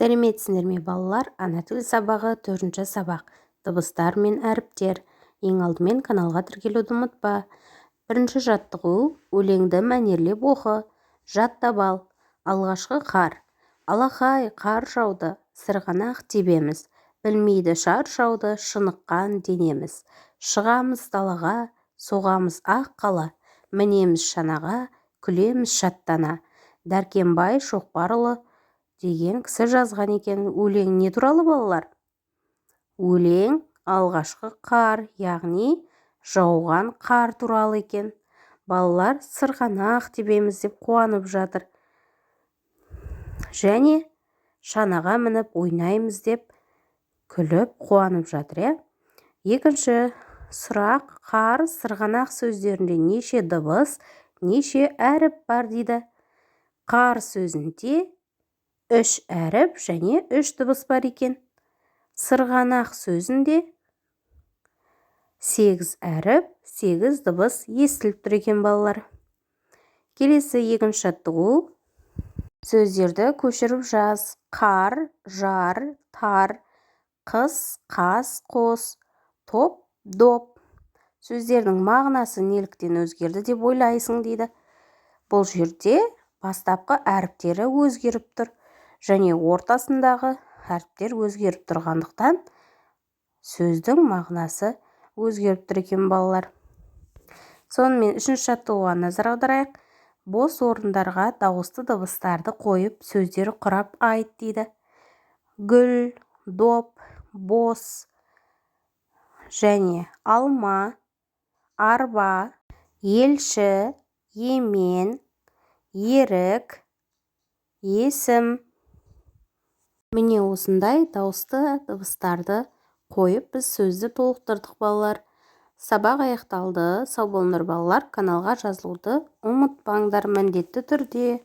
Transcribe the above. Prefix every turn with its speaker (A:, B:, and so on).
A: Сәлеметсіңдер ме балалар? Ана тіл сабағы 4-ші сабақ. Дыбыстар мен әріптер. Ең алдымен каналға тіркелуді ұмытпа. Бірінші жаттығу: өлеңді мәнерлеп оқы. Жаттап ал. Алғашқы қар. Алақай, қар жауды, сырғанақ тебеміз. Білмейді шар жауды, шыныққан денеміз. Шығамыз далаға, соғамыз ақ қала. Мінеміз шанаға, күлеміз шаттана. Дәркембай Шоқпарұлы деген кісі жазған екен. Өлең не туралы балалар? Өлең алғашқы қар, яғни жауған қар туралы екен. Балалар сырғанақ тебеміз деп қуанып жатыр. Және шанаға мініп ойнаймыз деп күліп қуанып жатыр. Екінші сұрақ: қар, сырғанақ сөздерінде неше дыбыс, неше әріп бар дейді. Қар сөзінде 3 әріп және 3 дыбыс бар екен. Сырғанақ сөзінде 8 әріп, 8 дыбыс естіліп тұр екен балалар. Келесі екінші жаттығу: сөздерді көшіріп жаз. Қар, жар, тар, қыс, қас, қос, топ, доп. Сөздердің мағынасы неліктен өзгерді деп ойлайсың дейді. Бұл жерде бастапқы әріптері өзгеріп тұр және ортасындағы әріптер өзгеріп тұрғандықтан сөздің мағынасы өзгеріп тұр екен балалар. Сонымен үшінші жаттығуға назар аударайық. Бос орындарға дауысты дыбыстарды қойып сөздер құрап айт дейді. Гүл, доп, бос және алма, арба, елші, емен, ерік, есім. Міне осындай дауысты дыбыстарды қойып біз сөзді толықтырдық балалар. Сабақ аяқталды. Сау болыңдар балалар. Каналға жазылуды ұмытпаңдар міндетті түрде.